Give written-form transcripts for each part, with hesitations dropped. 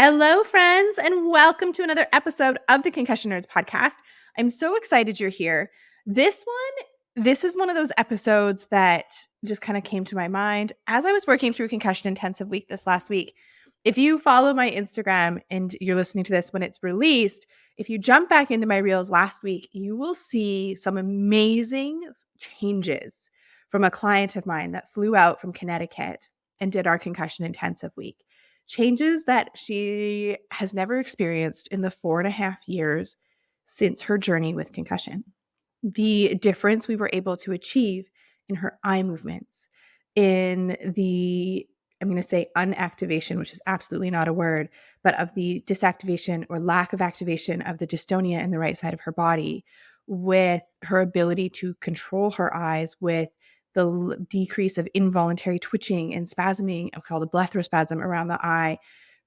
Hello, friends, and welcome to another episode of the Concussion Nerds podcast. I'm so excited you're here. This is one of those episodes that just kind of came to my mind as I was working through Concussion Intensive Week this last week. If you follow my Instagram and you're listening to this when it's released, if you jump back into my reels last week, you will see some amazing changes from a client of mine that flew out from Connecticut and did our Concussion Intensive Week. Changes that she has never experienced in the 4.5 years since her journey with concussion. The difference we were able to achieve in her eye movements, in the, I'm going to say unactivation, which is absolutely not a word, but of the disactivation or lack of activation of the dystonia in the right side of her body, with her ability to control her eyes, with the decrease of involuntary twitching and spasming, called a blepharospasm around the eye,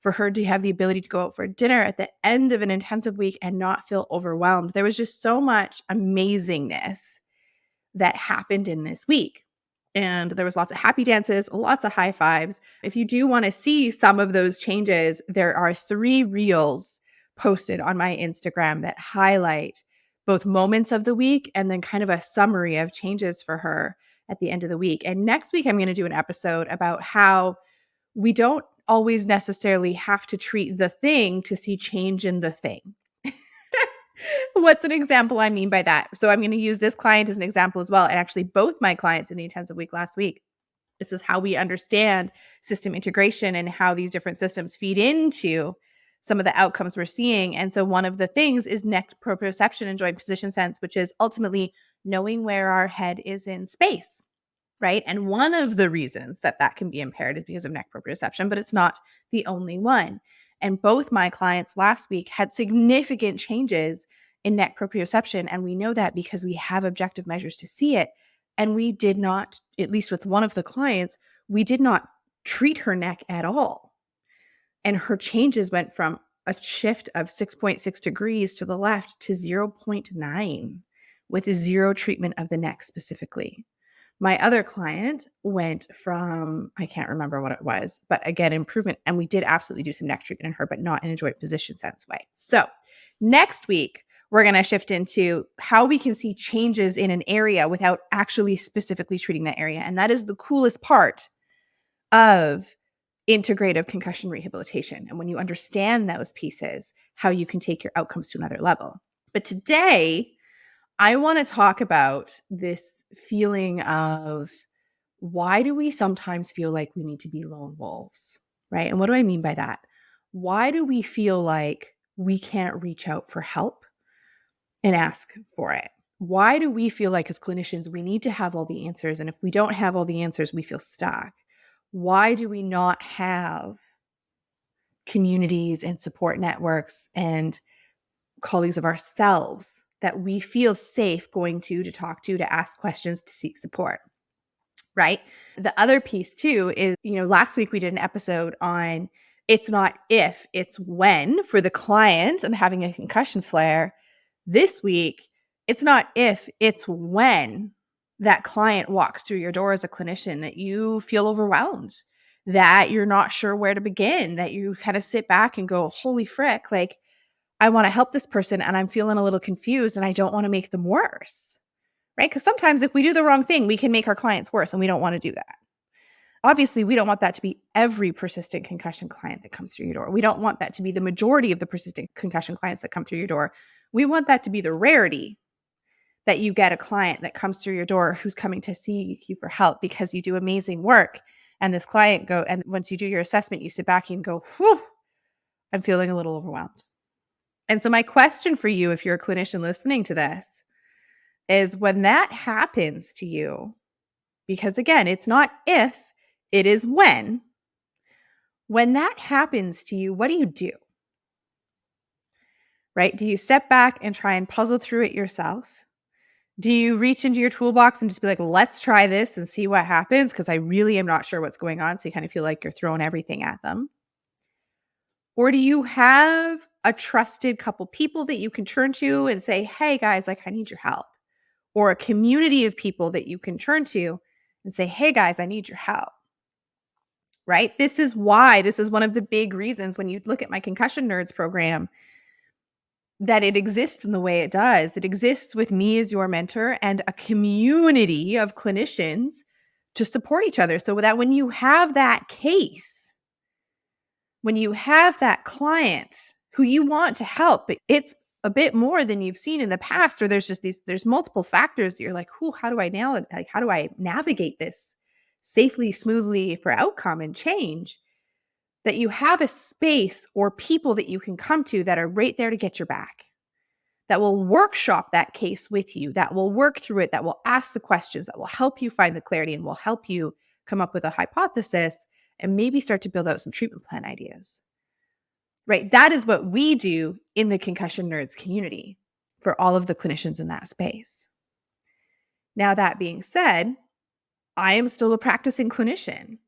for her to have the ability to go out for dinner at the end of an intensive week and not feel overwhelmed. There was just so much amazingness that happened in this week. And there was lots of happy dances, lots of high fives. If you do want to see some of those changes, there are 3 reels posted on my Instagram that highlight both moments of the week and then kind of a summary of changes for her at the end of the week. And next week, I'm going to do an episode about how we don't always necessarily have to treat the thing to see change in the thing. What's an example I mean by that? So I'm going to use this client as an example as well. And actually both my clients in the intensive week last week. This is how we understand system integration and how these different systems feed into some of the outcomes we're seeing. And so one of the things is neck proprioception and joint position sense, which is ultimately knowing where our head is in space, right? And one of the reasons that that can be impaired is because of neck proprioception, but it's not the only one. And both my clients last week had significant changes in neck proprioception. And we know that because we have objective measures to see it. And we did not, at least with one of the clients, we did not treat her neck at all. And her changes went from a shift of 6.6 degrees to the left to 0.9 with 0 treatment of the neck specifically. My other client went from, I can't remember what it was, but again, improvement. And we did absolutely do some neck treatment in her, but not in a joint position sense way. So next week, we're going to shift into how we can see changes in an area without actually specifically treating that area. And that is the coolest part of integrative concussion rehabilitation. And when you understand those pieces, how you can take your outcomes to another level. But today, I want to talk about this feeling of why do we sometimes feel like we need to be lone wolves, right? And what do I mean by that? Why do we feel like we can't reach out for help and ask for it? Why do we feel like as clinicians, we need to have all the answers? And if we don't have all the answers, we feel stuck. Why do we not have communities and support networks and colleagues of ourselves that we feel safe going to talk to ask questions, to seek support, right? The other piece too is, last week we did an episode on it's not if, it's when for the client and having a concussion flare. This week, it's not if, it's when that client walks through your door as a clinician that you feel overwhelmed, that you're not sure where to begin, that you kind of sit back and go, holy frick, like, I want to help this person and I'm feeling a little confused and I don't want to make them worse, right? Because sometimes if we do the wrong thing, we can make our clients worse and we don't want to do that. Obviously, we don't want that to be every persistent concussion client that comes through your door. We don't want that to be the majority of the persistent concussion clients that come through your door. We want that to be the rarity that you get a client that comes through your door who's coming to see you for help because you do amazing work. And this client and once you do your assessment, you sit back and go, whew, I'm feeling a little overwhelmed. And so my question for you, if you're a clinician listening to this, is when that happens to you, because again, it's not if, it is when that happens to you, what do you do? Right? Do you step back and try and puzzle through it yourself? Do you reach into your toolbox and just be like, let's try this and see what happens? Because I really am not sure what's going on. So you kind of feel like you're throwing everything at them. Or do you have a trusted couple people that you can turn to and say, hey guys, like I need your help? Or a community of people that you can turn to and say, hey guys, I need your help. right? This is why, this is one of the big reasons when you look at my Concussion Nerds program, that it exists in the way it does. It exists with me as your mentor and a community of clinicians to support each other so that when you have that case, when you have that client who you want to help, but it's a bit more than you've seen in the past, or there's multiple factors that you're like, how do I nail it? Like, how do I navigate this safely, smoothly for outcome and change? That you have a space or people that you can come to that are right there to get your back, that will workshop that case with you, that will work through it, that will ask the questions, that will help you find the clarity and will help you come up with a hypothesis and maybe start to build out some treatment plan ideas. Right? That is what we do in the Concussion Nerds community for all of the clinicians in that space. Now, that being said, I am still a practicing clinician.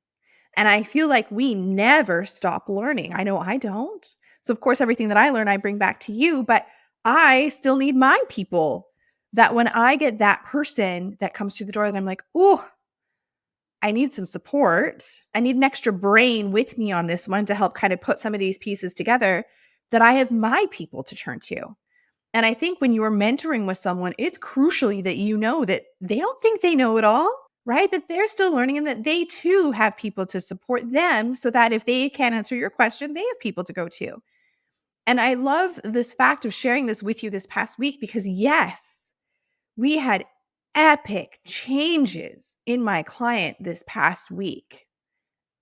And I feel like we never stop learning. I know I don't. So, of course, everything that I learn, I bring back to you, but I still need my people, that when I get that person that comes through the door, that I'm like, oh, I need some support. I need an extra brain with me on this one to help kind of put some of these pieces together, that I have my people to turn to. And I think when you're mentoring with someone, it's crucial that you know that they don't think they know it all, right? That they're still learning and that they too have people to support them so that if they can't answer your question, they have people to go to. And I love this fact of sharing this with you this past week because, yes, we had epic changes in my client this past week.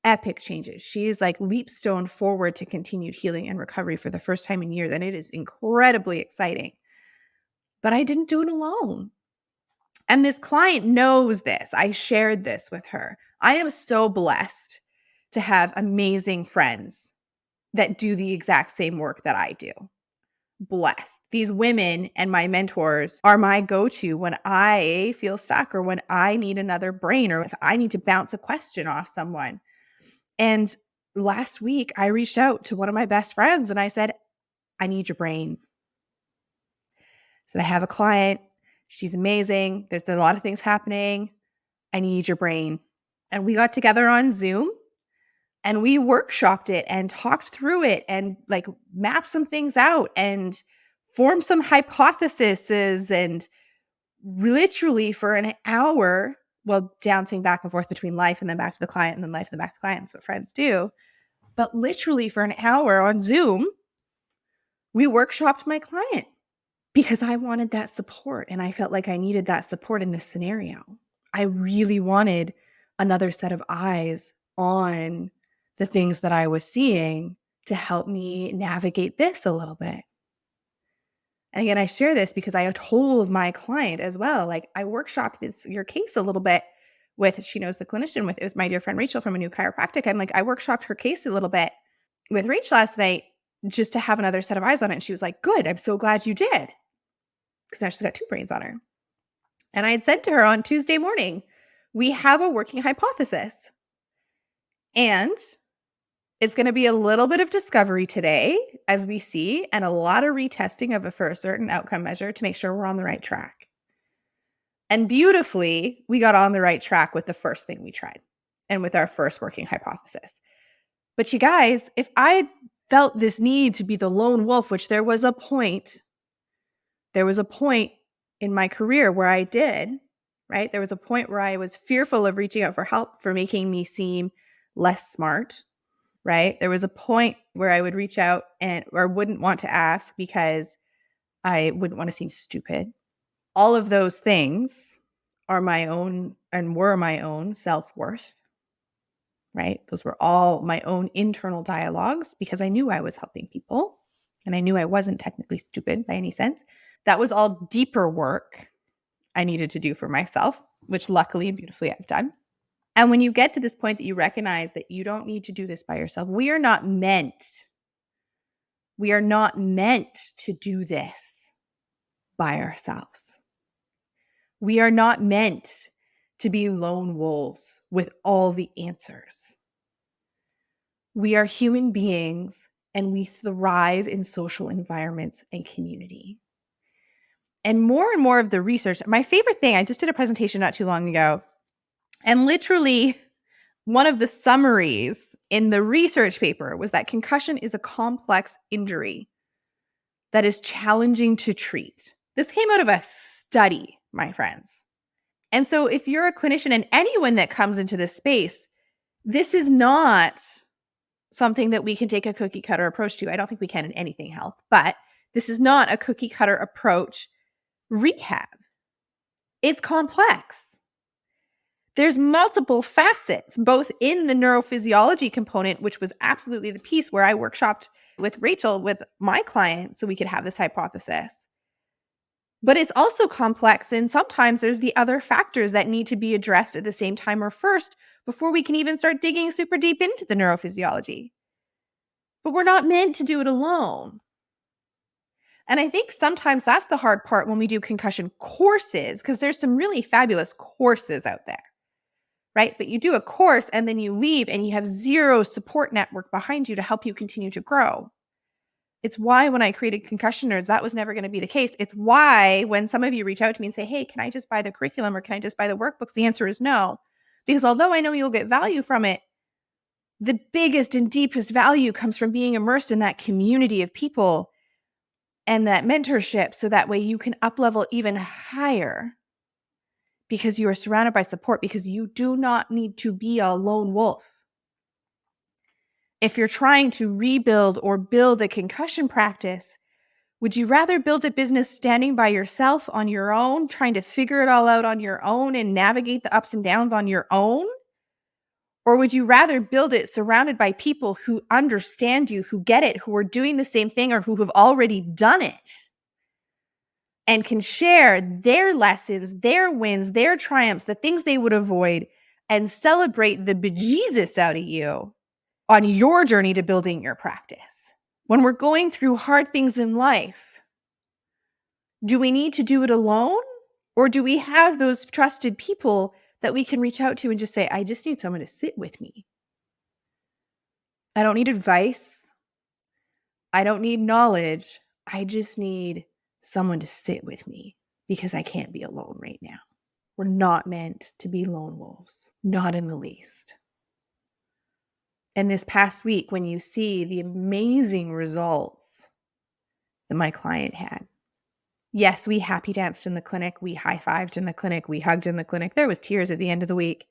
Epic changes. She is like leapstone forward to continued healing and recovery for the first time in years. And it is incredibly exciting. But I didn't do it alone. And this client knows this. I shared this with her. I am so blessed to have amazing friends that do the exact same work that I do. Blessed. These women and my mentors are my go-to when I feel stuck or when I need another brain or if I need to bounce a question off someone. And last week I reached out to one of my best friends and I said, I need your brain. So I have a client. She's amazing. There's a lot of things happening. I need your brain. And we got together on Zoom and we workshopped it and talked through it and like mapped some things out and formed some hypotheses and literally for an hour, well, bouncing back and forth between life and then back to the client and then life and then back to the client. That's what friends do. But literally for an hour on Zoom, we workshopped my client because I wanted that support and I felt like I needed that support in this scenario. I really wanted another set of eyes on the things that I was seeing to help me navigate this a little bit. And again, I share this because I told my client as well, like I workshopped your case a little bit with, she knows the clinician with, it was my dear friend Rachel from A New Chiropractic. I'm like, I workshopped her case a little bit with Rachel last night just to have another set of eyes on it. And she was like, good, I'm so glad you did. Because now she's got two brains on her. And I had said to her on Tuesday morning, we have a working hypothesis. And it's going to be a little bit of discovery today, as we see, and a lot of retesting of it for a certain outcome measure to make sure we're on the right track. And beautifully, we got on the right track with the first thing we tried and with our first working hypothesis. But you guys, if I felt this need to be the lone wolf, which there was a point in my career where I did, right? There was a point where I was fearful of reaching out for help for making me seem less smart, right? There was a point where I would reach out or wouldn't want to ask because I wouldn't want to seem stupid. All of those things are my own and were my own self-worth, right? Those were all my own internal dialogues because I knew I was helping people and I knew I wasn't technically stupid by any sense. That was all deeper work I needed to do for myself, which luckily and beautifully I've done. And when you get to this point that you recognize that you don't need to do this by yourself, we are not meant to do this by ourselves. We are not meant to be lone wolves with all the answers. We are human beings and we thrive in social environments and community. And more of the research, my favorite thing, I just did a presentation not too long ago, and literally one of the summaries in the research paper was that concussion is a complex injury that is challenging to treat. This came out of a study, my friends. And so if you're a clinician and anyone that comes into this space, this is not something that we can take a cookie cutter approach to. I don't think we can in anything health, but this is not a cookie cutter approach rehab. It's complex. There's multiple facets, both in the neurophysiology component, which was absolutely the piece where I workshopped with Rachel, with my client, so we could have this hypothesis. But it's also complex, and sometimes there's the other factors that need to be addressed at the same time or first before we can even start digging super deep into the neurophysiology. But we're not meant to do it alone. And I think sometimes that's the hard part when we do concussion courses, because there's some really fabulous courses out there, right? But you do a course and then you leave and you have zero support network behind you to help you continue to grow. It's why when I created Concussion Nerds, that was never going to be the case. It's why when some of you reach out to me and say, hey, can I just buy the curriculum or can I just buy the workbooks? The answer is no. Because although I know you'll get value from it, the biggest and deepest value comes from being immersed in that community of people and that mentorship, so that way you can up-level even higher because you are surrounded by support, because you do not need to be a lone wolf. If you're trying to rebuild or build a concussion practice, would you rather build a business standing by yourself on your own, trying to figure it all out on your own and navigate the ups and downs on your own? Or would you rather build it surrounded by people who understand you, who get it, who are doing the same thing or who have already done it and can share their lessons, their wins, their triumphs, the things they would avoid, and celebrate the bejesus out of you on your journey to building your practice? When we're going through hard things in life, do we need to do it alone? Or do we have those trusted people that we can reach out to and just say, I just need someone to sit with me. I don't need advice. I don't need knowledge. I just need someone to sit with me because I can't be alone right now. We're not meant to be lone wolves, not in the least. And this past week, when you see the amazing results that my client had, yes, we happy danced in the clinic. We high-fived in the clinic. We hugged in the clinic. There was tears at the end of the week.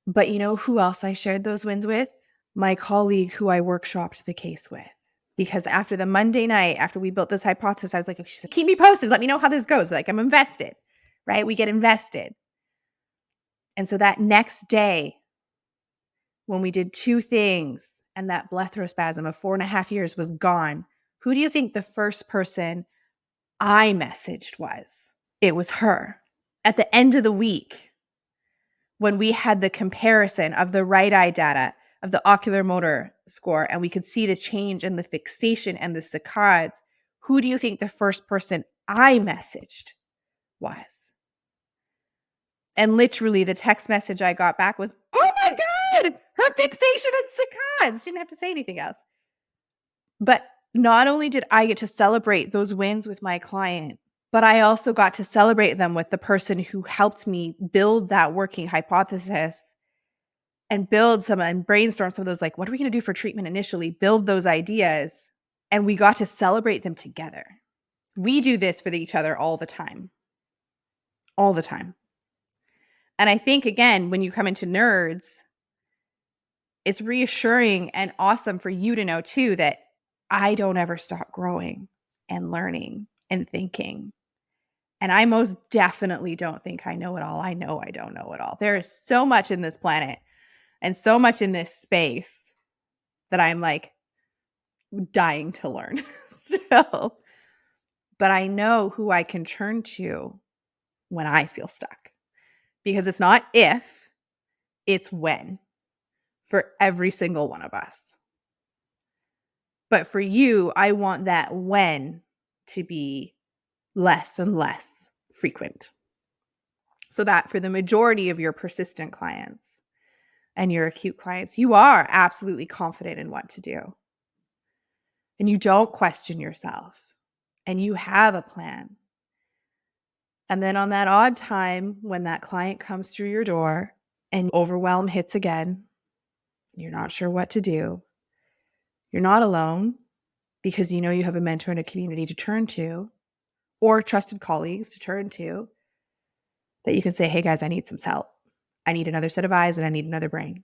But you know who else I shared those wins with? My colleague who I workshopped the case with. Because after the Monday night, after we built this hypothesis, I was like, she's like, keep me posted. Let me know how this goes. Like, I'm invested, right? We get invested. And so that next day, when we did two things and that blepharospasm of 4.5 years was gone, who do you think the first person I messaged was? It was her. At the end of the week, when we had the comparison of the right eye data, of the ocular motor score, and we could see the change in the fixation and the saccades, who do you think the first person I messaged was? And literally the text message I got back was, oh my God, her fixation and saccades. She didn't have to say anything else. But not only did I get to celebrate those wins with my client, but I also got to celebrate them with the person who helped me build that working hypothesis and build some and brainstorm some of those, like, what are we going to do for treatment initially? Build those ideas. And we got to celebrate them together. We do this for each other all the time. All the time. And I think, again, when you come into nerds, it's reassuring and awesome for you to know too that I don't ever stop growing and learning and thinking. And I most definitely don't think I know it all. I know I don't know it all. There is so much in this planet and so much in this space that I'm like dying to learn still. But I know who I can turn to when I feel stuck. Because it's not if, it's when for every single one of us. But for you, I want that when to be less and less frequent. So that for the majority of your persistent clients and your acute clients, you are absolutely confident in what to do. And you don't question yourself. And you have a plan. And then on that odd time when that client comes through your door and overwhelm hits again, you're not sure what to do, you're not alone because you know you have a mentor and a community to turn to or trusted colleagues to turn to that you can say, hey guys, I need some help. I need another set of eyes and I need another brain.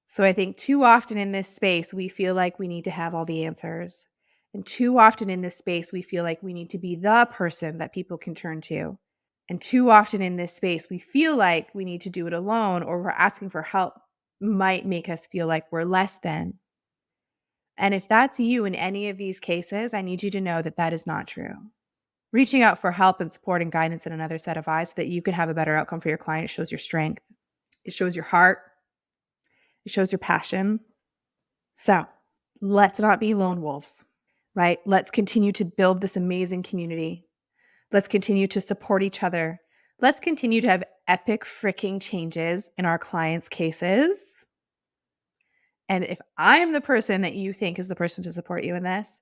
So I think too often in this space, we feel like we need to have all the answers. And too often in this space, we feel like we need to be the person that people can turn to. And too often in this space, we feel like we need to do it alone or we're asking for help might make us feel like we're less than. And if that's you in any of these cases, I need you to know that that is not true. Reaching out for help and support and guidance and another set of eyes so that you can have a better outcome for your client shows your strength. It shows your heart. It shows your passion. So let's not be lone wolves, right? Let's continue to build this amazing community. Let's continue to support each other. Let's continue to have epic freaking changes in our clients' cases. And if I'm the person that you think is the person to support you in this,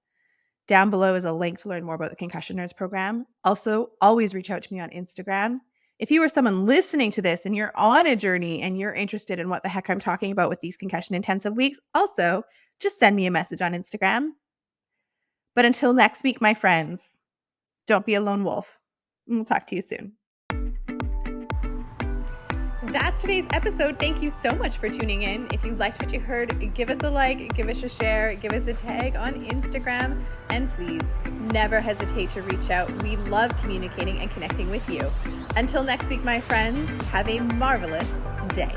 down below is a link to learn more about the Concussion Nerds program. Also, always reach out to me on Instagram. If you are someone listening to this and you're on a journey and you're interested in what the heck I'm talking about with these concussion intensive weeks, also just send me a message on Instagram. But until next week, my friends, don't be a lone wolf. We'll talk to you soon. That's today's episode. Thank you so much for tuning in. If you liked what you heard, give us a like, give us a share, give us a tag on Instagram, and please never hesitate to reach out. We love communicating and connecting with you. Until next week, my friends, have a marvelous day.